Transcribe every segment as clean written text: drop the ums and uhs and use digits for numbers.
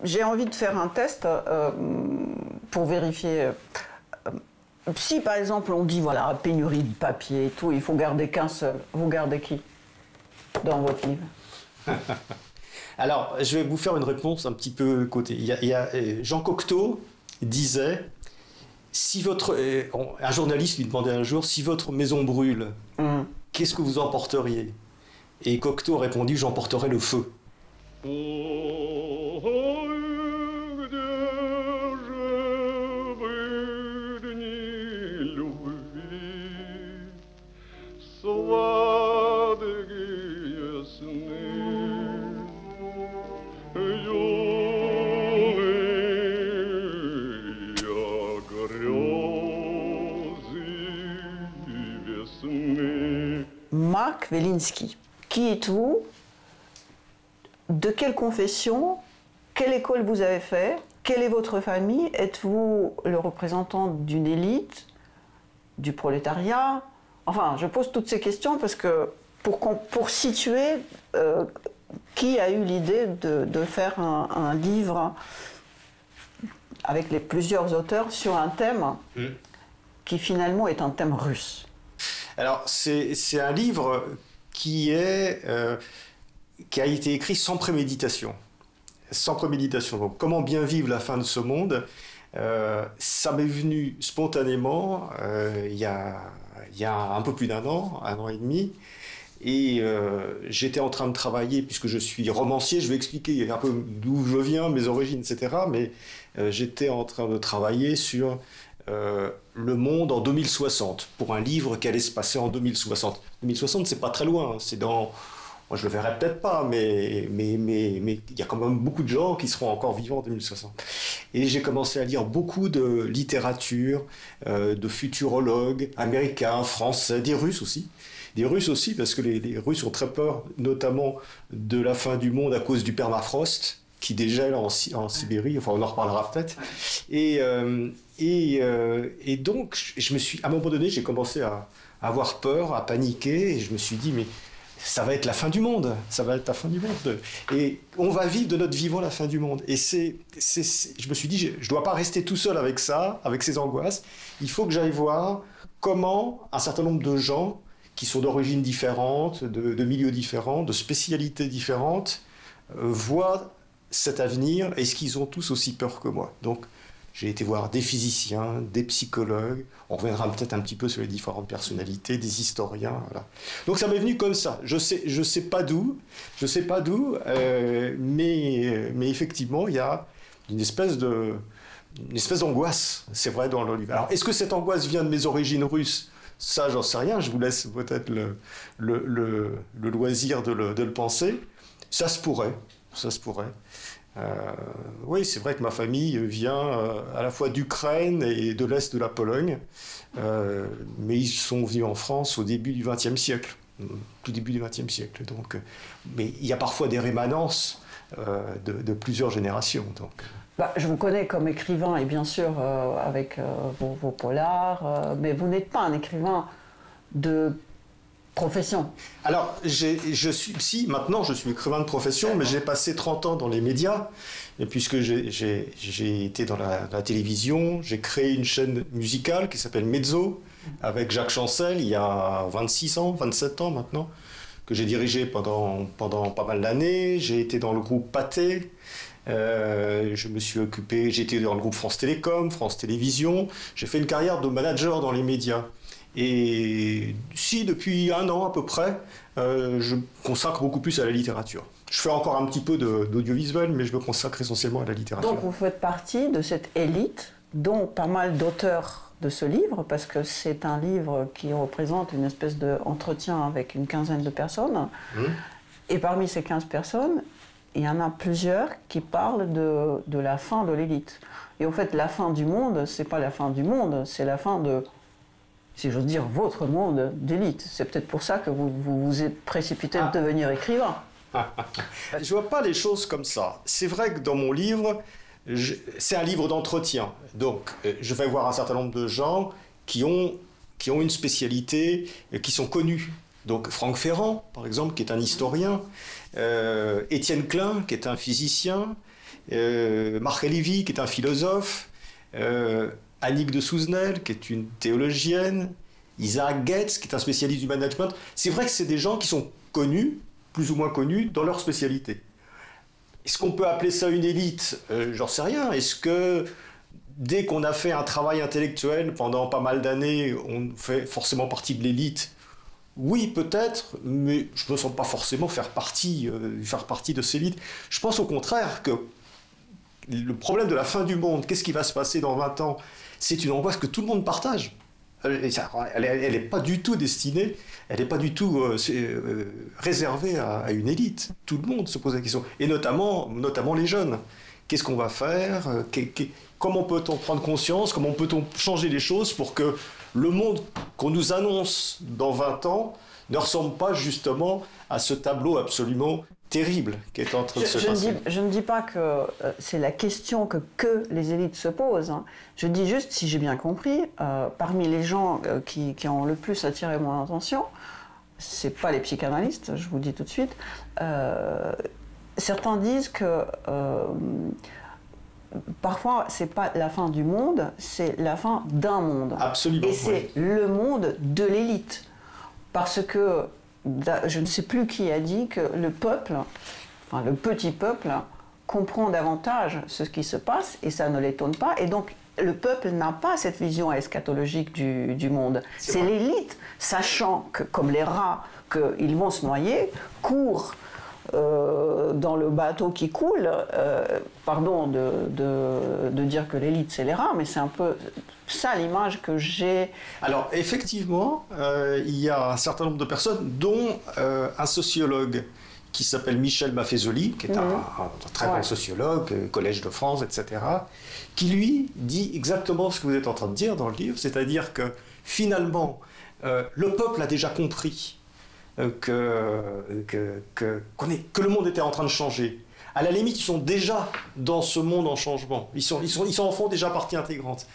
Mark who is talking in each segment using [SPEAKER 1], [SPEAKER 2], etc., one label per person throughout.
[SPEAKER 1] j'ai envie de faire un test pour vérifier. Si par exemple on dit voilà, pénurie de papier et tout, il faut garder qu'un seul, vous gardez qui dans votre livre?
[SPEAKER 2] Alors, je vais vous faire une réponse un petit peu côté. Jean Cocteau disait, si un journaliste lui demandait un jour, si votre maison brûle, qu'est-ce que vous emporteriez? Et Cocteau a répondu, j'emporterai le feu.
[SPEAKER 1] Marc Wielinski, qui êtes-vous? De quelle confession? Quelle école vous avez fait? Quelle est votre famille? Êtes-vous le représentant d'une élite? Du prolétariat? Enfin, je pose toutes ces questions parce que pour situer qui a eu l'idée de faire un livre avec plusieurs auteurs sur un thème qui finalement est un thème russe.
[SPEAKER 2] Alors, c'est un livre qui a été écrit sans préméditation. Sans préméditation. Donc, comment bien vivre la fin de ce monde? Ça m'est venu spontanément il y a un peu plus d'un an et demi. Et j'étais en train de travailler, puisque je suis romancier, je vais expliquer un peu d'où je viens, mes origines, etc. Mais j'étais en train de travailler sur le monde en 2060, pour un livre qui allait se passer en 2060. 2060, c'est pas très loin, c'est dans... Moi, je le verrai peut-être pas, mais il y a quand même beaucoup de gens qui seront encore vivants en 2060. Et j'ai commencé à lire beaucoup de littérature, de futurologues américains, français, des Russes aussi. Des Russes aussi, parce que les Russes ont très peur, notamment de la fin du monde à cause du permafrost, qui dégèle en Sibérie, enfin on en reparlera peut-être. Et donc, à un moment donné, j'ai commencé à avoir peur, à paniquer, et je me suis dit, mais ça va être la fin du monde, ça va être la fin du monde. Et on va vivre de notre vivant la fin du monde. Et je me suis dit, je ne dois pas rester tout seul avec ça, avec ces angoisses. Il faut que j'aille voir comment un certain nombre de gens qui sont d'origines différentes, de milieux différents, de spécialités différentes, voient cet avenir. Est-ce qu'ils ont tous aussi peur que moi? Donc, j'ai été voir des physiciens, des psychologues, on reviendra peut-être un petit peu sur les différentes personnalités, des historiens, voilà. Donc ça m'est venu comme ça, je sais pas d'où, mais effectivement, il y a une espèce d'angoisse, c'est vrai, dans le livre. Alors, est-ce que cette angoisse vient de mes origines russes? Ça, j'en sais rien, je vous laisse peut-être le loisir de le penser. Ça se pourrait. Oui, c'est vrai que ma famille vient à la fois d'Ukraine et de l'Est de la Pologne, mais ils sont venus en France au début du XXe siècle, tout début du XXe siècle. Donc, mais il y a parfois des rémanences de plusieurs générations. Donc.
[SPEAKER 1] Je vous connais comme écrivain et bien sûr avec vos polars, mais vous n'êtes pas un écrivain de profession.
[SPEAKER 2] Alors, maintenant je suis écrivain de profession, mais j'ai passé 30 ans dans les médias, et puisque j'ai été dans la télévision, j'ai créé une chaîne musicale qui s'appelle Mezzo, avec Jacques Chancel, il y a 26 ans, 27 ans maintenant, que j'ai dirigé pendant pas mal d'années. J'ai été dans le groupe Pathé, j'ai été dans le groupe France Télécom, France Télévisions, j'ai fait une carrière de manager dans les médias. Et depuis un an à peu près, je me consacre beaucoup plus à la littérature. Je fais encore un petit peu d'audiovisuel, mais je me consacre essentiellement à la littérature.
[SPEAKER 1] Donc vous faites partie de cette élite, dont pas mal d'auteurs de ce livre, parce que c'est un livre qui représente une espèce d'entretien avec une quinzaine de personnes. Et parmi ces 15 personnes, il y en a plusieurs qui parlent de la fin de l'élite. Et en fait, la fin du monde, c'est pas la fin du monde, c'est la fin de, si j'ose dire, votre monde d'élite. C'est peut-être pour ça que vous vous êtes précipité de devenir écrivain.
[SPEAKER 2] Je vois pas les choses comme ça. C'est vrai que dans mon livre, c'est un livre d'entretien. Donc, je vais voir un certain nombre de gens qui ont une spécialité, qui sont connus. Donc, Franck Ferrand, par exemple, qui est un historien, Étienne Klein, qui est un physicien, Marc Lévy, qui est un philosophe, Annick de Souzenel, qui est une théologienne, Isaac Getz, qui est un spécialiste du management. C'est vrai que c'est des gens qui sont connus, plus ou moins connus, dans leur spécialité. Est-ce qu'on peut appeler ça une élite? J'en sais rien. Est-ce que dès qu'on a fait un travail intellectuel pendant pas mal d'années, on fait forcément partie de l'élite? Oui, peut-être, mais je ne me sens pas forcément faire partie de cette élite. Je pense au contraire que le problème de la fin du monde, qu'est-ce qui va se passer dans 20 ans? C'est une angoisse que tout le monde partage. Elle n'est pas du tout destinée, elle n'est pas du tout réservée à une élite. Tout le monde se pose la question, et notamment les jeunes. Qu'est-ce qu'on va faire? Comment peut-on prendre conscience? Comment peut-on changer les choses pour que le monde qu'on nous annonce dans 20 ans ne ressemble pas justement à ce tableau absolument terrible qui est en train de se passer?
[SPEAKER 1] Je ne dis pas que c'est la question que les élites se posent. Hein. Je dis juste, si j'ai bien compris, parmi les gens qui ont le plus attiré mon attention, c'est pas les psychanalystes, je vous le dis tout de suite. Certains disent que parfois, c'est pas la fin du monde, c'est la fin d'un monde.
[SPEAKER 2] Absolument.
[SPEAKER 1] Et c'est le monde de l'élite. Parce que je ne sais plus qui a dit que le peuple, enfin le petit peuple, comprend davantage ce qui se passe et ça ne l'étonne pas. Et donc, le peuple n'a pas cette vision eschatologique du monde. C'est l'élite, sachant que, comme les rats, qu'ils vont se noyer, courent dans le bateau qui coule, pardon de dire que l'élite c'est les rats, mais c'est un peu ça l'image que j'ai.
[SPEAKER 2] Alors effectivement, il y a un certain nombre de personnes, dont un sociologue qui s'appelle Michel Maffezoli, qui est un très bon sociologue, Collège de France, etc., qui lui dit exactement ce que vous êtes en train de dire dans le livre, c'est-à-dire que finalement, le peuple a déjà compris que le monde était en train de changer. À la limite, ils sont déjà dans ce monde en changement. Ils en font déjà partie intégrante.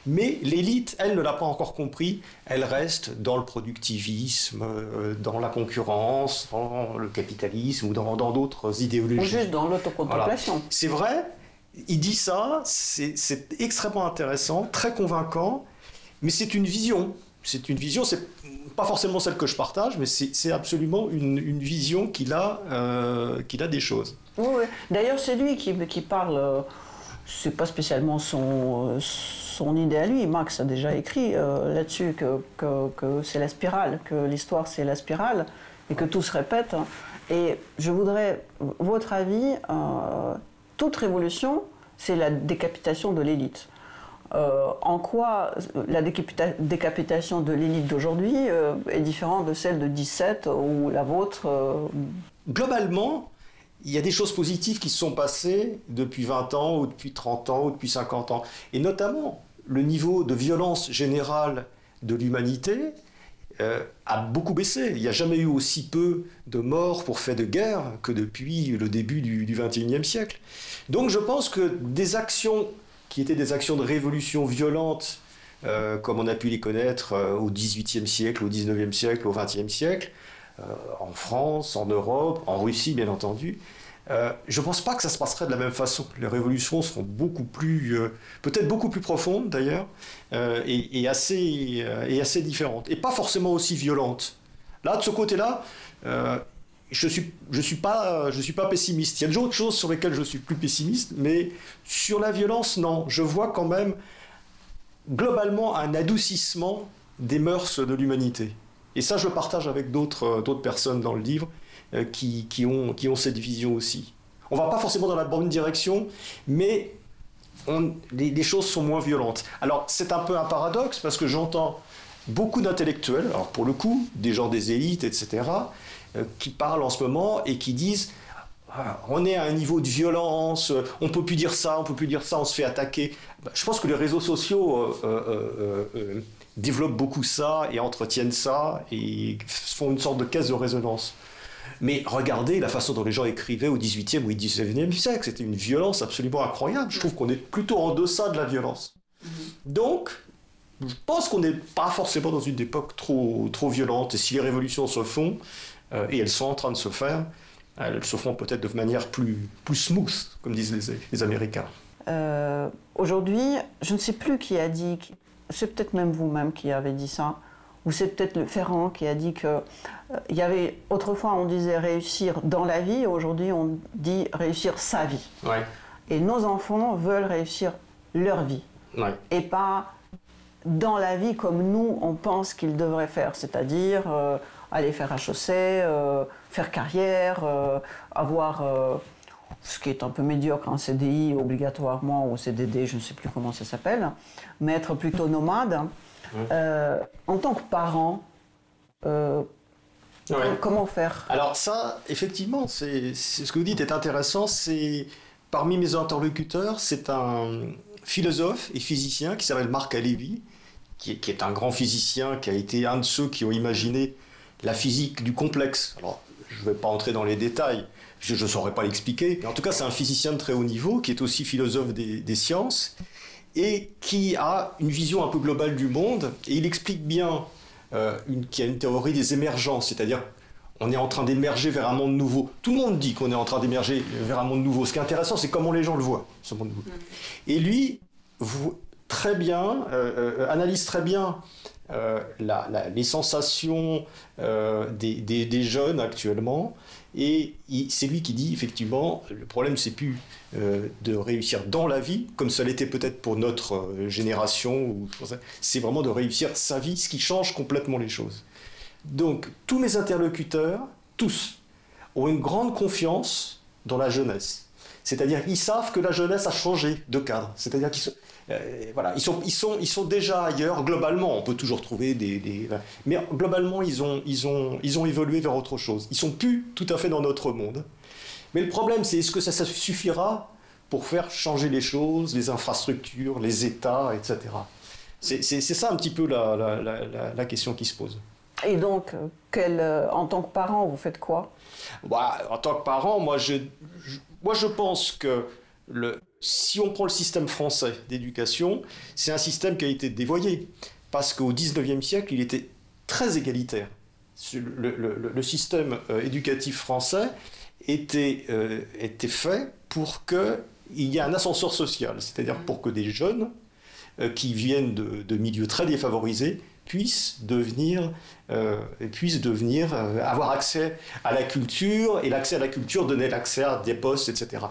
[SPEAKER 2] Mais l'élite, elle ne l'a pas encore compris. Elle reste dans le productivisme, dans la concurrence, dans le capitalisme ou dans d'autres idéologies. Ou
[SPEAKER 1] juste dans l'autocontemplation.
[SPEAKER 2] Voilà. C'est vrai, il dit ça, c'est extrêmement intéressant, très convaincant, mais c'est une vision. C'est une vision, c'est pas forcément celle que je partage, mais c'est absolument une vision qu'il a des choses.
[SPEAKER 1] Oui, oui. D'ailleurs, c'est lui qui parle, c'est pas spécialement son idée à lui. Marx a déjà écrit là-dessus que c'est la spirale, que l'histoire c'est la spirale, et que tout se répète. Et je voudrais votre avis, toute révolution, c'est la décapitation de l'élite. En quoi la décapitation de l'élite d'aujourd'hui est différente de celle de 17 ou la vôtre
[SPEAKER 2] Globalement, il y a des choses positives qui se sont passées depuis 20 ans, ou depuis 30 ans, ou depuis 50 ans. Et notamment, le niveau de violence générale de l'humanité a beaucoup baissé. Il n'y a jamais eu aussi peu de morts pour fait de guerre que depuis le début du XXIe siècle. Donc je pense que des actions qui étaient des actions de révolution violente, comme on a pu les connaître au XVIIIe siècle, au XIXe siècle, au XXe siècle, en France, en Europe, en Russie bien entendu, je ne pense pas que ça se passerait de la même façon. Les révolutions seront beaucoup plus, peut-être beaucoup plus profondes d'ailleurs, et assez différentes, et pas forcément aussi violentes. Là, de ce côté-là, je suis pas pessimiste. Il y a d'autres choses sur lesquelles je suis plus pessimiste, mais sur la violence, non. Je vois quand même globalement un adoucissement des mœurs de l'humanité. Et ça, je le partage avec d'autres personnes dans le livre qui ont cette vision aussi. On ne va pas forcément dans la bonne direction, mais les choses sont moins violentes. Alors, c'est un peu un paradoxe, parce que j'entends beaucoup d'intellectuels, alors pour le coup, des gens des élites, etc., qui parlent en ce moment et qui disent on est à un niveau de violence, on ne peut plus dire ça, on se fait attaquer. Je pense que les réseaux sociaux développent beaucoup ça et entretiennent ça et font une sorte de caisse de résonance. Mais regardez la façon dont les gens écrivaient au XVIIIe ou XIXe siècle, c'était une violence absolument incroyable. Je trouve qu'on est plutôt en deçà de la violence. Donc, je pense qu'on n'est pas forcément dans une époque trop violente. Et si les révolutions se font, et elles sont en train de se faire, Elles se font peut-être de manière plus smooth, comme disent les Américains.
[SPEAKER 1] Aujourd'hui, je ne sais plus qui a dit, c'est peut-être même vous-même qui avez dit ça, ou c'est peut-être le Ferrand qui a dit que il y avait, autrefois on disait réussir dans la vie, aujourd'hui on dit réussir sa vie.
[SPEAKER 2] Ouais.
[SPEAKER 1] Et nos enfants veulent réussir leur vie.
[SPEAKER 2] Ouais.
[SPEAKER 1] Et pas dans la vie comme nous on pense qu'ils devraient faire, c'est-à-dire aller faire HEC, faire carrière, avoir ce qui est un peu médiocre, un CDI obligatoirement, ou CDD, je ne sais plus comment ça s'appelle, mais être plutôt nomade. En tant que parent, comment faire?
[SPEAKER 2] Alors ça, effectivement, c'est ce que vous dites est intéressant. C'est parmi mes interlocuteurs, c'est un philosophe et physicien qui s'appelle Marc Alevi, qui est un grand physicien, qui a été un de ceux qui ont imaginé la physique du complexe. Alors, je ne vais pas entrer dans les détails, je ne saurais pas l'expliquer. En tout cas, c'est un physicien de très haut niveau, qui est aussi philosophe des sciences, et qui a une vision un peu globale du monde. Et il explique bien qu'il y a une théorie des émergences, c'est-à-dire on est en train d'émerger vers un monde nouveau. Tout le monde dit qu'on est en train d'émerger vers un monde nouveau. Ce qui est intéressant, c'est comment les gens le voient, ce monde nouveau. Et lui, analyse très bien les sensations des jeunes actuellement, et c'est lui qui dit effectivement le problème c'est plus de réussir dans la vie comme ça l'était peut-être pour notre génération, c'est vraiment de réussir sa vie, ce qui change complètement les choses. Donc tous mes interlocuteurs, tous, ont une grande confiance dans la jeunesse, c'est-à-dire qu'ils savent que la jeunesse a changé de cadre, c'est-à-dire qu'ils sont déjà ailleurs globalement. On peut toujours trouver mais globalement ils ont évolué vers autre chose. Ils sont plus tout à fait dans notre monde. Mais le problème, c'est est-ce que ça suffira pour faire changer les choses, les infrastructures, les États, etc. C'est ça un petit peu la question qui se pose.
[SPEAKER 1] Et donc, en tant que parent, vous faites quoi?
[SPEAKER 2] En tant que parent, moi je pense que si on prend le système français d'éducation, c'est un système qui a été dévoyé, parce qu'au XIXe siècle, il était très égalitaire. Le système éducatif français était fait pour qu'il y ait un ascenseur social, c'est-à-dire pour que des jeunes qui viennent de milieux très défavorisés puissent avoir accès à la culture, et l'accès à la culture donnait l'accès à des postes, etc.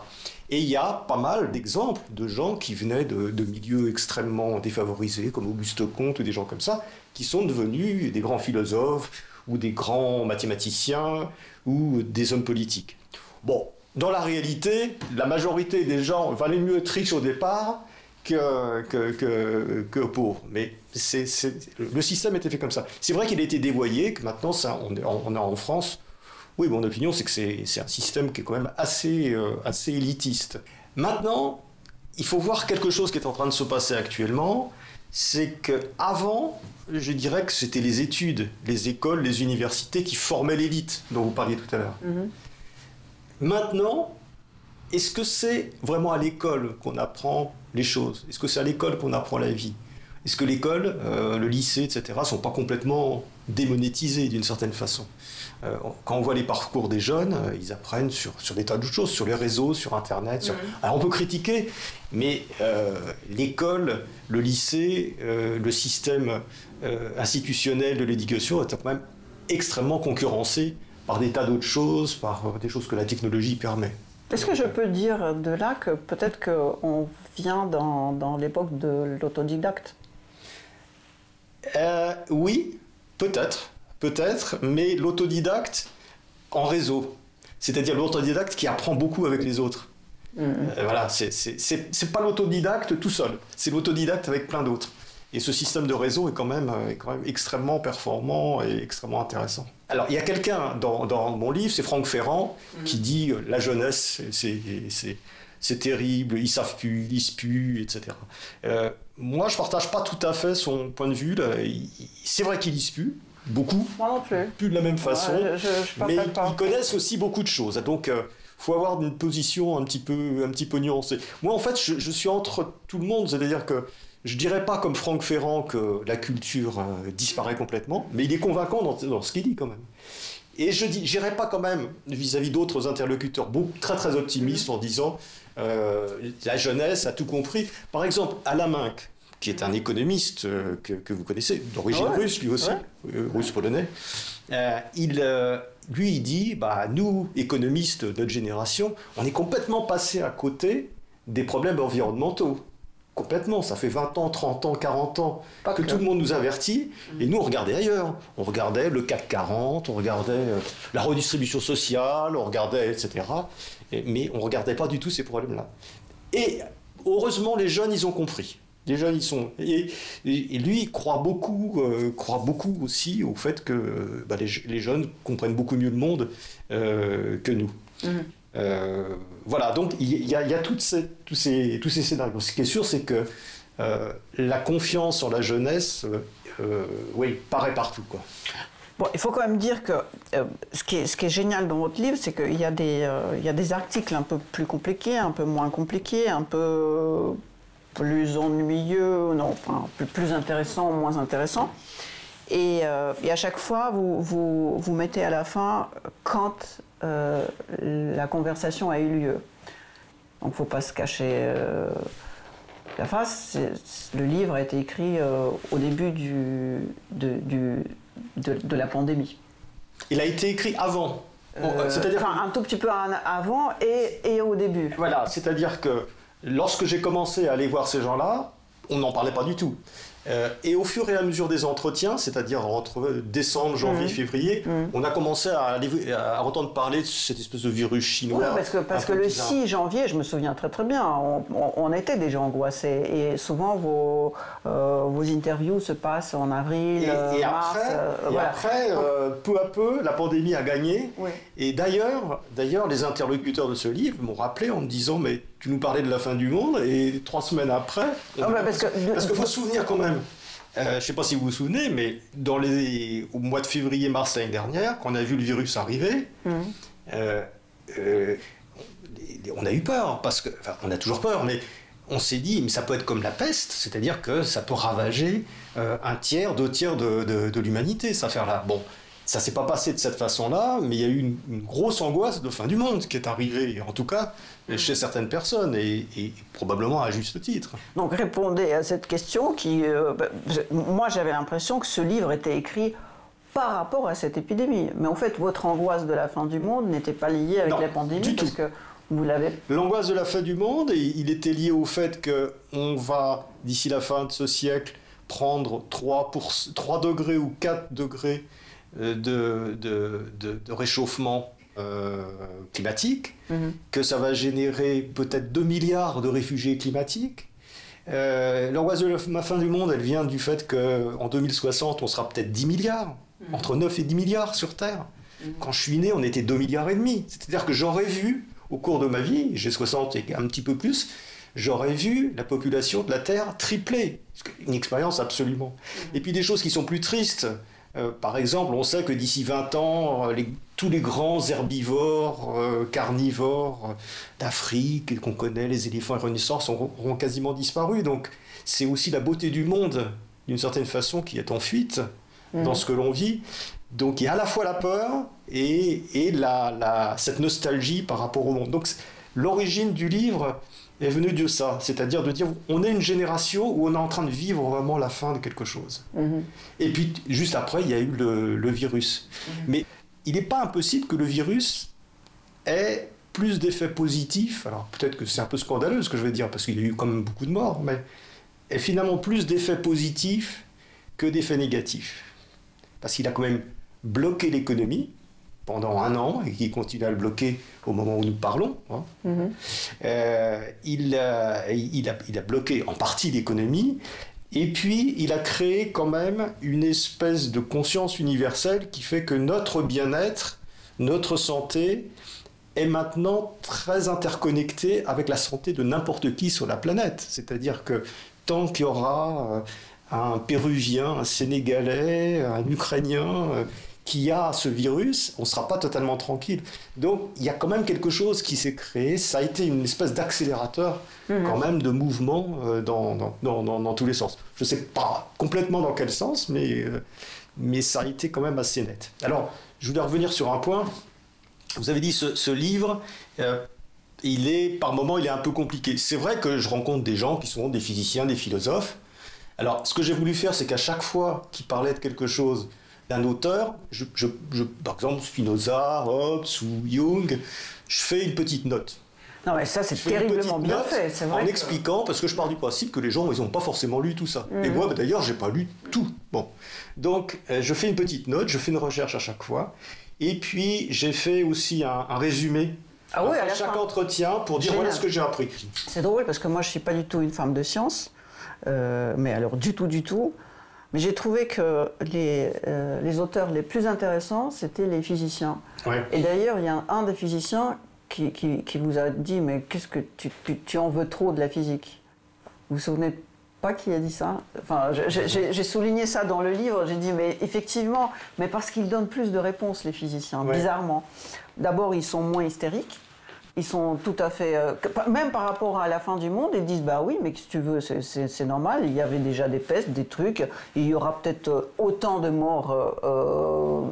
[SPEAKER 2] Et il y a pas mal d'exemples de gens qui venaient de milieux extrêmement défavorisés, comme Auguste Comte ou des gens comme ça, qui sont devenus des grands philosophes ou des grands mathématiciens ou des hommes politiques. Bon, dans la réalité, la majorité des gens valaient mieux être riches au départ que pauvres. Mais le système était fait comme ça. C'est vrai qu'il a été dévoyé, que maintenant on a en France. Oui, mon opinion, c'est que c'est un système qui est quand même assez élitiste. Maintenant, il faut voir quelque chose qui est en train de se passer actuellement. C'est qu'avant, je dirais que c'était les études, les écoles, les universités qui formaient l'élite, dont vous parliez tout à l'heure. Maintenant, est-ce que c'est vraiment à l'école qu'on apprend les choses? Est-ce que c'est à l'école qu'on apprend la vie? Est-ce que l'école, le lycée, etc., ne sont pas complètement démonétisés d'une certaine façon? Quand on voit les parcours des jeunes, ils apprennent sur des tas de choses, sur les réseaux, sur Internet. Alors on peut critiquer, mais l'école, le lycée, le système institutionnel de l'éducation est quand même extrêmement concurrencé par des tas d'autres choses, par des choses que la technologie permet.
[SPEAKER 1] Est-ce que je peux dire de là que peut-être qu'on vient dans l'époque de l'autodidacte?
[SPEAKER 2] Oui, peut-être, mais l'autodidacte en réseau, c'est-à-dire l'autodidacte qui apprend beaucoup avec les autres. Voilà, c'est pas l'autodidacte tout seul, c'est l'autodidacte avec plein d'autres. Et ce système de réseau est quand même extrêmement performant et extrêmement intéressant. Alors, il y a quelqu'un dans mon livre, c'est Franck Ferrand, qui dit la jeunesse, c'est terrible, ils savent plus, ils lisent plus, etc. Moi, je partage pas tout à fait son point de vue. C'est vrai qu'ils lisent plus, beaucoup.
[SPEAKER 1] Moi non plus.
[SPEAKER 2] Plus de la même façon.
[SPEAKER 1] Mais
[SPEAKER 2] ils connaissent aussi beaucoup de choses. Donc, faut avoir une position un petit peu nuancée. Moi, en fait, je suis entre tout le monde, c'est-à-dire que je dirais pas comme Franck Ferrand que la culture disparaît complètement, mais il est convaincant dans ce qu'il dit quand même. Et je n'irai pas quand même vis-à-vis d'autres interlocuteurs très très optimistes en disant la jeunesse a tout compris. Par exemple, Alain Minck, qui est un économiste que vous connaissez, d'origine russe lui aussi, russe-polonais, lui il dit, nous, économistes de notre génération, on est complètement passé à côté des problèmes environnementaux. Complètement, ça fait 20 ans, 30 ans, 40 ans que tout le monde nous avertit, et nous on regardait ailleurs. On regardait le CAC 40, on regardait la redistribution sociale, on regardait, etc. Mais on ne regardait pas du tout ces problèmes-là. Et heureusement, les jeunes, ils ont compris. Les jeunes, ils sont... Et lui, il croit beaucoup aussi au fait que les jeunes comprennent beaucoup mieux le monde que nous. Voilà, donc il y a tous ces scénarios. Ce qui est sûr, c'est que la confiance en la jeunesse, paraît partout, quoi.
[SPEAKER 1] Bon, il faut quand même dire que ce qui est génial dans votre livre, c'est qu'il y a des articles un peu plus compliqués, un peu moins compliqués, un peu plus ennuyeux, plus intéressants, moins intéressants. Et à chaque fois, vous mettez à la fin quand la conversation a eu lieu. Donc il ne faut pas se cacher la face. Le livre a été écrit au début de la pandémie.
[SPEAKER 2] Il a été écrit avant.
[SPEAKER 1] C'est-à-dire un tout petit peu avant et au début.
[SPEAKER 2] Voilà, c'est-à-dire que lorsque j'ai commencé à aller voir ces gens-là, on n'en parlait pas du tout. Et au fur et à mesure des entretiens, c'est-à-dire entre décembre, janvier, février, on a commencé à entendre parler de cette espèce de virus chinois.
[SPEAKER 1] Oui, parce que le 6 janvier, je me souviens très très bien, on était déjà angoissés. Et souvent, vos interviews se passent en avril, mars.
[SPEAKER 2] Après, peu à peu, la pandémie a gagné. Oui. Et d'ailleurs, les interlocuteurs de ce livre m'ont rappelé en me disant « Mais tu nous parlais de la fin du monde et 3 semaines après... » Parce qu'il faut se souvenir quand même. Je ne sais pas si vous vous souvenez, mais au mois de février-mars l'année dernière, quand on a vu le virus arriver, on a eu peur, on a toujours peur, mais on s'est dit, mais ça peut être comme la peste, c'est-à-dire que ça peut ravager 1 tiers, 2 tiers de l'humanité, cette affaire-là. Bon, ça ne s'est pas passé de cette façon-là, mais il y a eu une grosse angoisse de fin du monde qui est arrivée, en tout cas chez certaines personnes, et probablement à juste titre.
[SPEAKER 1] Donc répondez à cette question qui... moi j'avais l'impression que ce livre était écrit par rapport à cette épidémie. Mais en fait, votre angoisse de la fin du monde n'était pas liée avec la pandémie, parce que vous l'avez...
[SPEAKER 2] L'angoisse de la fin du monde, il était lié au fait qu'on va, d'ici la fin de ce siècle, prendre 3 degrés ou 4 degrés de réchauffement climatique, que ça va générer peut-être 2 milliards de réfugiés climatiques. L'angoisse de la fin du monde, elle vient du fait qu'en 2060, on sera peut-être 10 milliards, entre 9 et 10 milliards sur Terre. Quand je suis né, on était 2,5 milliards. C'est-à-dire que j'aurais vu, au cours de ma vie, j'ai 60 et un petit peu plus, j'aurais vu la population de la Terre tripler. Une expérience absolument. Et puis des choses qui sont plus tristes. Par exemple, on sait que d'ici 20 ans, tous les grands herbivores, carnivores d'Afrique qu'on connaît, les éléphants et les rhinocéros, auront quasiment disparu. Donc c'est aussi la beauté du monde, d'une certaine façon, qui est en fuite dans ce que l'on vit. Donc il y a à la fois la peur et cette nostalgie par rapport au monde. Donc l'origine du livre est venue de ça, c'est-à-dire de dire on est une génération où on est en train de vivre vraiment la fin de quelque chose. Et puis juste après, il y a eu le virus. Mais il n'est pas impossible que le virus ait plus d'effets positifs, alors peut-être que c'est un peu scandaleux ce que je vais dire, parce qu'il y a eu quand même beaucoup de morts, mais ait finalement plus d'effets positifs que d'effets négatifs. Parce qu'il a quand même bloqué l'économie pendant 1 an, et qui continue à le bloquer au moment où nous parlons. Il a bloqué en partie l'économie, et puis il a créé quand même une espèce de conscience universelle qui fait que notre bien-être, notre santé, est maintenant très interconnectée avec la santé de n'importe qui sur la planète. C'est-à-dire que tant qu'il y aura un Péruvien, un Sénégalais, un Ukrainien... qui a ce virus, on ne sera pas totalement tranquille. Donc, il y a quand même quelque chose qui s'est créé. Ça a été une espèce d'accélérateur, quand même, de mouvement dans tous les sens. Je ne sais pas complètement dans quel sens, mais ça a été quand même assez net. Alors, je voulais revenir sur un point. Vous avez dit ce livre, par moments, il est un peu compliqué. C'est vrai que je rencontre des gens qui sont des physiciens, des philosophes. Alors, ce que j'ai voulu faire, c'est qu'à chaque fois qu'ils parlaient de quelque chose, d'un auteur, par exemple Spinoza, Hobbes ou Jung, je fais une petite note.
[SPEAKER 1] Non mais ça c'est terriblement bien fait, c'est vrai.
[SPEAKER 2] En expliquant, parce que je pars du principe que les gens, ils n'ont pas forcément lu tout ça. Et moi, d'ailleurs, j'ai pas lu tout. Bon, donc je fais une petite note, je fais une recherche à chaque fois, et puis j'ai fait aussi un résumé à chaque entretien pour dire voilà ce que j'ai appris.
[SPEAKER 1] C'est drôle parce que moi je suis pas du tout une femme de science, mais alors du tout. Mais j'ai trouvé que les auteurs les plus intéressants, c'était les physiciens.
[SPEAKER 2] Ouais.
[SPEAKER 1] Et d'ailleurs, il y a un des physiciens qui vous a dit « Mais qu'est-ce que tu en veux trop de la physique ?» Vous vous souvenez pas qui a dit ça? Enfin, j'ai souligné ça dans le livre, j'ai dit « Mais effectivement, mais parce qu'ils donnent plus de réponses, les physiciens, bizarrement. D'abord, ils sont moins hystériques. Ils sont tout à fait... même par rapport à la fin du monde, ils disent « Bah oui, mais si tu veux, c'est normal. Il y avait déjà des pestes, des trucs. Il y aura peut-être autant de morts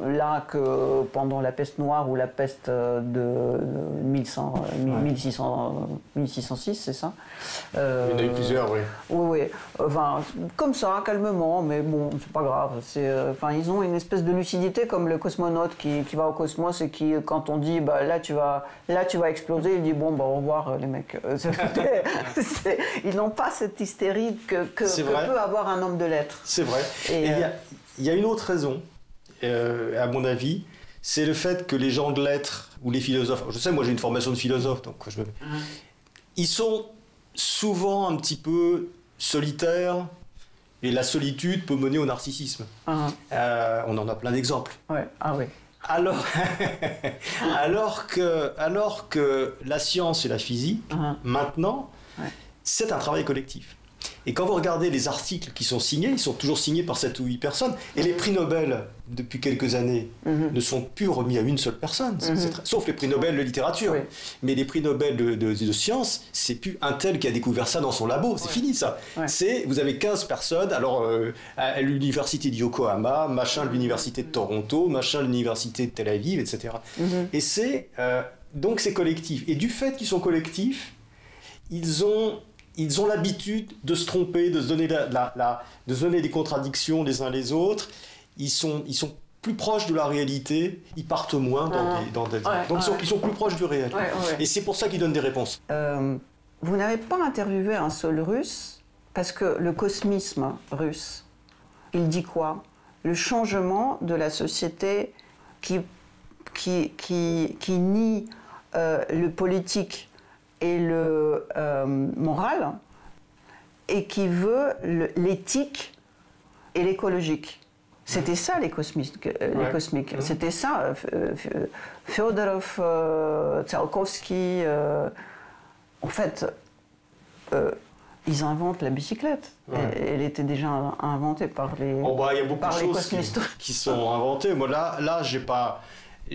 [SPEAKER 1] là que pendant la peste noire ou la peste de 1606, c'est ça
[SPEAKER 2] Il y en a eu plusieurs, oui.
[SPEAKER 1] Oui. Enfin, comme ça, calmement, mais bon, c'est pas grave. Ils ont une espèce de lucidité comme le cosmonaute qui va au cosmos et qui, quand on dit bah, « Là, tu vas exploser », il dit bon, bah, au revoir les mecs. Ils n'ont pas cette hystérie que peut avoir un homme de lettres.
[SPEAKER 2] C'est vrai. Et il y a une autre raison, à mon avis, c'est le fait que les gens de lettres ou les philosophes, je sais, moi j'ai une formation de philosophe, donc ils sont souvent un petit peu solitaires. Et la solitude peut mener au narcissisme. On en a plein d'exemples.
[SPEAKER 1] Ouais. Ah oui.
[SPEAKER 2] Alors que la science et la physique, maintenant, c'est un travail collectif. Et quand vous regardez les articles qui sont signés, ils sont toujours signés par 7 ou 8 personnes. Et les prix Nobel, depuis quelques années, ne sont plus remis à une seule personne. Sauf les prix Nobel de littérature. Oui. Mais les prix Nobel de sciences, c'est plus un tel qui a découvert ça dans son labo. C'est fini, ça. Vous avez 15 personnes, alors à l'université de Yokohama, machin de l'université de Toronto, machin de l'université de Tel Aviv, etc. Et donc c'est collectif. Et du fait qu'ils sont collectifs, ils ont l'habitude de se tromper, de se donner, de se donner des contradictions les uns les autres. Ils sont plus proches de la réalité, ils partent moins dans des... Donc ils sont plus proches du réel. Et c'est pour ça qu'ils donnent des réponses.
[SPEAKER 1] Vous n'avez pas interviewé un seul russe, parce que le cosmisme russe, il dit quoi? Le changement de la société qui nie le politique et le moral, et qui veut l'éthique et l'écologique. C'était ça les cosmiques. C'était ça. Fyodorov, Tsiolkovsky, en fait, ils inventent la bicyclette. Elle était déjà inventée par les
[SPEAKER 2] il y a beaucoup de choses qui sont inventées. Moi, là, j'ai pas...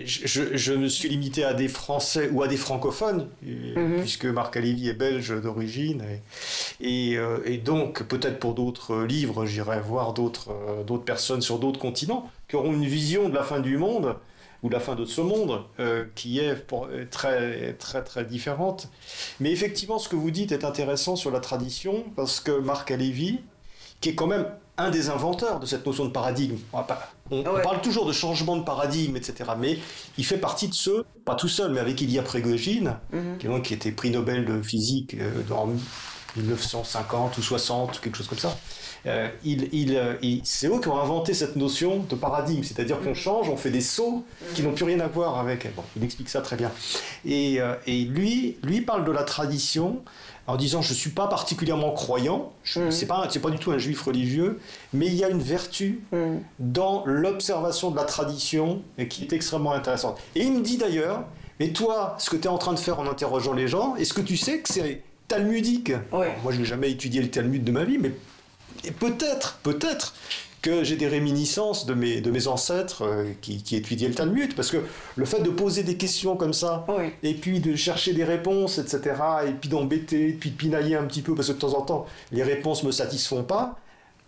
[SPEAKER 2] Je me suis limité à des Français ou à des francophones, puisque Marc Alévi est belge d'origine. Et donc, peut-être pour d'autres livres, j'irai voir d'autres personnes sur d'autres continents qui auront une vision de la fin du monde, ou de la fin de ce monde, qui est très, très, très différente. Mais effectivement, ce que vous dites est intéressant sur la tradition, parce que Marc Alévi, qui est quand même un des inventeurs de cette notion de paradigme. On parle toujours de changement de paradigme, etc. Mais il fait partie de ceux, pas tout seul, mais avec Ilya Prigogine, qui était prix Nobel de physique dans 1950 ou 60, quelque chose comme ça. C'est eux qui ont inventé cette notion de paradigme, c'est-à-dire qu'on change, on fait des sauts qui n'ont plus rien à voir avec... Bon, il explique ça très bien. Et lui parle de la tradition en disant « je ne suis pas particulièrement croyant, c'est pas du tout un juif religieux, mais il y a une vertu dans l'observation de la tradition qui est extrêmement intéressante. » Et il me dit d'ailleurs « mais toi, ce que tu es en train de faire en interrogeant les gens, est-ce que tu sais que c'est talmudique ?» Moi, je n'ai jamais étudié le Talmud de ma vie, mais peut-être que j'ai des réminiscences de mes ancêtres qui étudiaient le Talmud, parce que le fait de poser des questions comme ça, et puis de chercher des réponses, etc., et puis d'embêter, puis de pinailler un petit peu, parce que de temps en temps, les réponses ne me satisfont pas,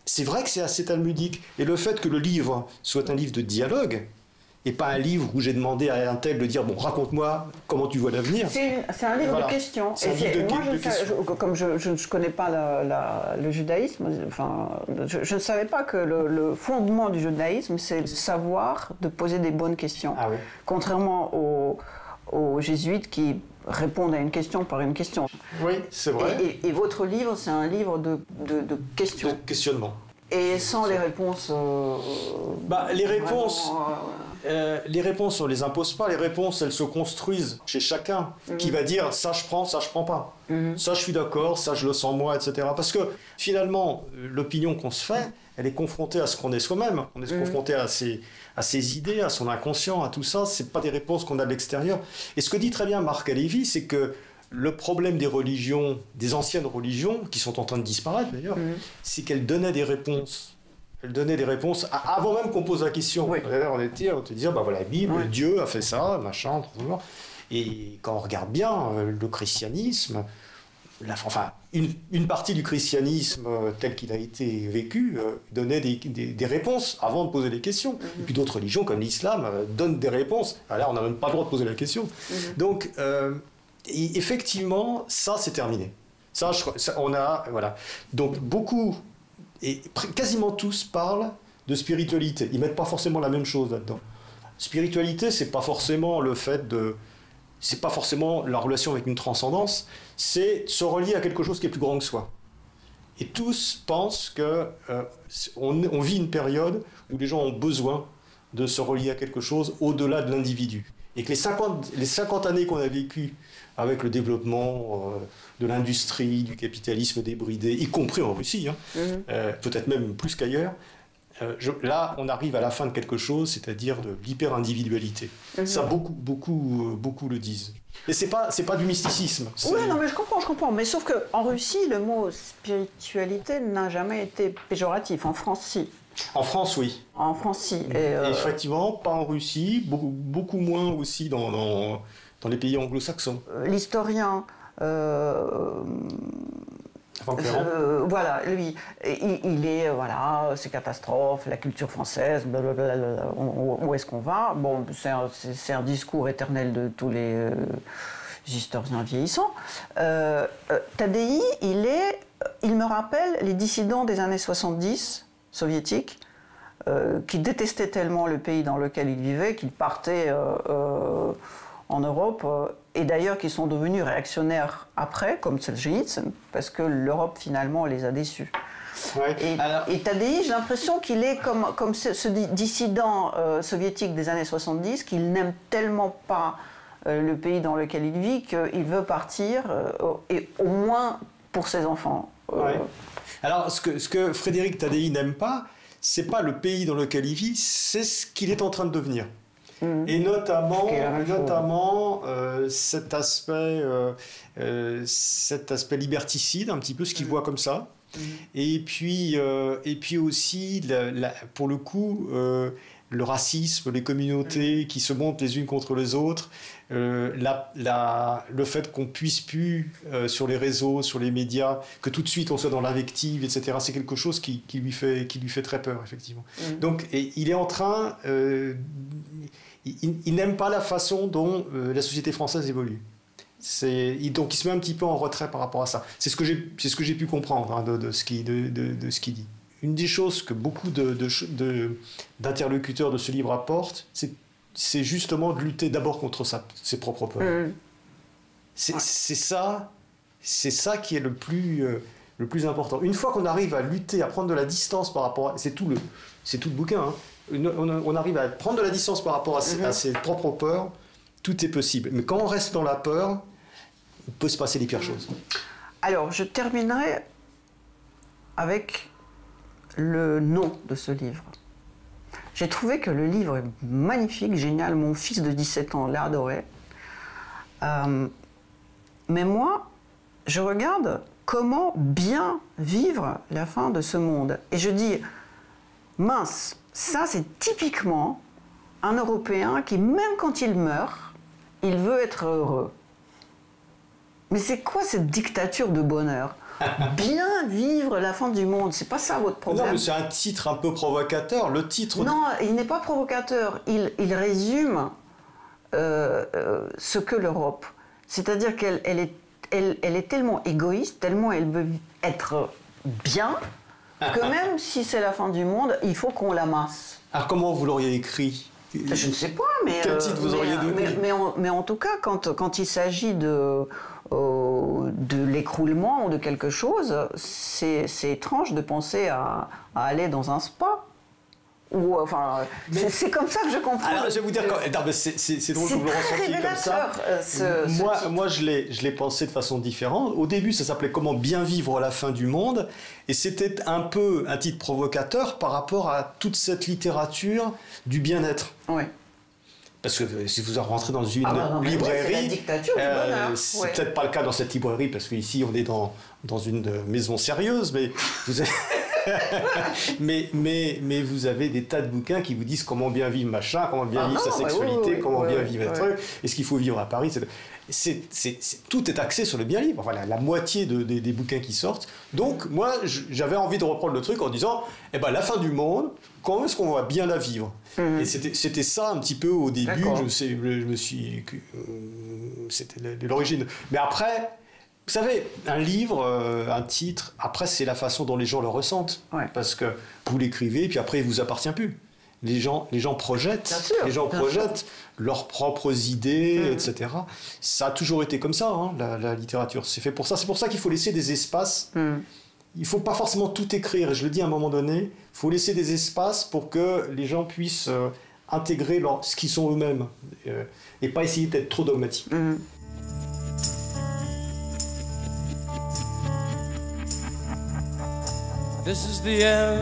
[SPEAKER 2] c'est vrai que c'est assez talmudique. Et le fait que le livre soit un livre de dialogue, et pas un livre où j'ai demandé à un tel de dire, bon, raconte-moi comment tu vois l'avenir.
[SPEAKER 1] C'est un livre de questions. Comme je ne connais pas le judaïsme, enfin, je ne savais pas que le fondement du judaïsme, c'est le savoir de poser des bonnes questions.
[SPEAKER 2] Ah oui.
[SPEAKER 1] Contrairement aux jésuites qui répondent à une question par une question.
[SPEAKER 2] Oui, c'est vrai.
[SPEAKER 1] Et votre livre, c'est un livre de questions.
[SPEAKER 2] De questionnement.
[SPEAKER 1] Et sans les réponses...
[SPEAKER 2] les réponses... les réponses, on ne les impose pas, les réponses, elles se construisent chez chacun, qui va dire ça je prends pas, ça je suis d'accord, ça je le sens moi, etc. Parce que finalement, l'opinion qu'on se fait, elle est confrontée à ce qu'on est soi-même, on est confronté à ses idées, à son inconscient, à tout ça, c'est pas des réponses qu'on a de l'extérieur. Et ce que dit très bien Marc Halévy, c'est que le problème des religions, des anciennes religions, qui sont en train de disparaître d'ailleurs, c'est qu'elles donnaient des réponses. Elle donnait des réponses avant même qu'on pose la question.
[SPEAKER 1] Oui.
[SPEAKER 2] On te disait, voilà, la Bible, Dieu a fait ça, machin, et quand on regarde bien le christianisme, une partie du christianisme tel qu'il a été vécu donnait des réponses avant de poser des questions. Et puis d'autres religions comme l'islam donnent des réponses. Alors là, on n'a même pas le droit de poser la question. Donc, effectivement, ça, c'est terminé. Voilà. Donc, beaucoup... Et quasiment tous parlent de spiritualité. Ils ne mettent pas forcément la même chose là-dedans. Spiritualité, c'est pas forcément le fait de... C'est pas forcément la relation avec une transcendance, c'est se relier à quelque chose qui est plus grand que soi. Et tous pensent qu'on vit une période où les gens ont besoin de se relier à quelque chose au-delà de l'individu. Et que les 50 années qu'on a vécues avec le développement de l'industrie, du capitalisme débridé, y compris en Russie, peut-être même plus qu'ailleurs, là, on arrive à la fin de quelque chose, c'est-à-dire de l'hyper-individualité. Ça, beaucoup le disent. Et c'est pas du mysticisme.
[SPEAKER 1] Oui, non, mais je comprends. Mais sauf qu'en Russie, le mot spiritualité n'a jamais été péjoratif. En France, si.
[SPEAKER 2] En France, oui.
[SPEAKER 1] En France, si.
[SPEAKER 2] Et effectivement, pas en Russie, beaucoup moins aussi dans les pays anglo-saxons.
[SPEAKER 1] L'historien... voilà, lui, il est, c'est catastrophe, la culture française, blablabla, où est-ce qu'on va? Bon, c'est un discours éternel de tous les historiens vieillissants. Tadei, il me rappelle les dissidents des années 70, soviétiques, qui détestaient tellement le pays dans lequel ils vivaient qu'ils partaient en Europe, et d'ailleurs qui sont devenus réactionnaires après, comme Solzhenitsyn, parce que l'Europe finalement les a déçus. Ouais. Et Tadei, j'ai l'impression qu'il est comme ce dissident soviétique des années 70, qu'il n'aime tellement pas le pays dans lequel il vit qu'il veut partir, et au moins pour ses enfants.
[SPEAKER 2] Ouais. Alors ce que Frédéric Tadei n'aime pas, c'est pas le pays dans lequel il vit, c'est ce qu'il est en train de devenir. Et notamment cet aspect liberticide, un petit peu ce qu'il voit comme ça. Et puis aussi, pour le coup, le racisme, les communautés qui se montent les unes contre les autres, le fait qu'on puisse plus, sur les réseaux, sur les médias, que tout de suite on soit dans l'invective, etc., c'est quelque chose qui lui fait très peur, effectivement. Donc, il est en train... il n'aime pas la façon dont la société française évolue. Donc il se met un petit peu en retrait par rapport à ça. C'est ce que j'ai pu comprendre de ce qu'il dit. Une des choses que beaucoup d'interlocuteurs de ce livre apportent, c'est justement de lutter d'abord contre ses propres peurs. C'est ça qui est le plus important. Une fois qu'on arrive à lutter, à prendre de la distance par rapport à... C'est tout le bouquin, hein. On arrive à prendre de la distance par rapport à ses propres peurs, tout est possible. Mais quand on reste dans la peur, il peut se passer les pires choses.
[SPEAKER 1] Alors, je terminerai avec le nom de ce livre. J'ai trouvé que le livre est magnifique, génial. Mon fils de 17 ans l'a adoré. Mais moi, je regarde comment bien vivre la fin de ce monde. Et je dis, mince, ça c'est typiquement un Européen qui, même quand il meurt, il veut être heureux. Mais c'est quoi cette dictature de bonheur? Bien vivre la fin du monde, c'est pas ça votre problème.
[SPEAKER 2] Non, mais c'est un titre un peu provocateur. Le titre...
[SPEAKER 1] Non, il n'est pas provocateur. Il résume ce que l'Europe. C'est-à-dire qu'elle est tellement égoïste, tellement elle veut être bien, que même si c'est la fin du monde, il faut qu'on l'amasse.
[SPEAKER 2] Alors comment vous l'auriez écrit ?
[SPEAKER 1] Je ne sais pas, mais...
[SPEAKER 2] Quel titre vous auriez donné ?
[SPEAKER 1] Mais en tout cas, quand il s'agit de l'écroulement ou de quelque chose, c'est étrange de penser à aller dans un spa. Ou, enfin, c'est comme ça que je comprends.
[SPEAKER 2] Alors, je vais vous dire, c'est drôle que vous le ressentiez comme ça. Moi, je l'ai pensé de façon différente. Au début, ça s'appelait « Comment bien vivre la fin du monde ?» et c'était un peu un titre provocateur par rapport à toute cette littérature du bien-être.
[SPEAKER 1] Oui.
[SPEAKER 2] Parce que si vous rentrez dans une librairie,
[SPEAKER 1] c'est la dictature du bonheur.
[SPEAKER 2] C'est peut-être pas le cas dans cette librairie, parce qu'ici, on est dans une maison sérieuse, mais vous avez... mais vous avez des tas de bouquins qui vous disent comment bien vivre machin, comment bien vivre sa sexualité, comment bien vivre un truc, est-ce qu'il faut vivre à Paris, tout est axé sur le bien vivre, enfin, la moitié des bouquins qui sortent. Donc moi j'avais envie de reprendre le truc en disant la fin du monde, comment est-ce qu'on va bien la vivre? Et c'était ça un petit peu au début, je me suis c'était l'origine. Mais après, vous savez, un livre, un titre, après, c'est la façon dont les gens le ressentent. Ouais. Parce que vous l'écrivez, puis après, il ne vous appartient plus. Les gens projettent, leurs propres idées, etc. Ça a toujours été comme ça, hein, la littérature. C'est fait pour ça. C'est pour ça qu'il faut laisser des espaces. Il ne faut pas forcément tout écrire. Et je le dis à un moment donné, il faut laisser des espaces pour que les gens puissent intégrer ce qu'ils sont eux-mêmes. Et pas essayer d'être trop dogmatiques.
[SPEAKER 3] This is the end,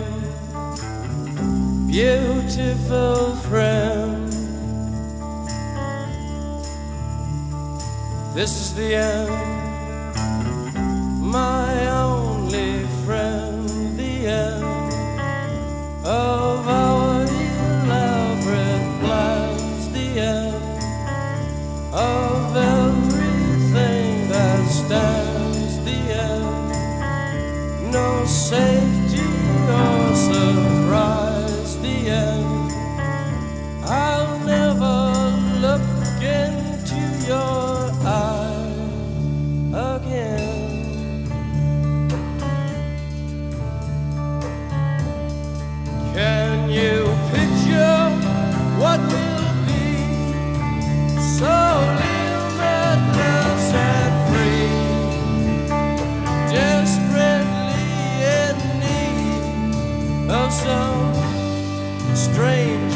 [SPEAKER 3] beautiful friend. This is the end, my only friend. The end of our elaborate plans. The end of everything that stands. The end, no safety or surprise. The end, I'll never look into your eyes again. Can you picture what will be so limitless and free? Desperately in need of some strange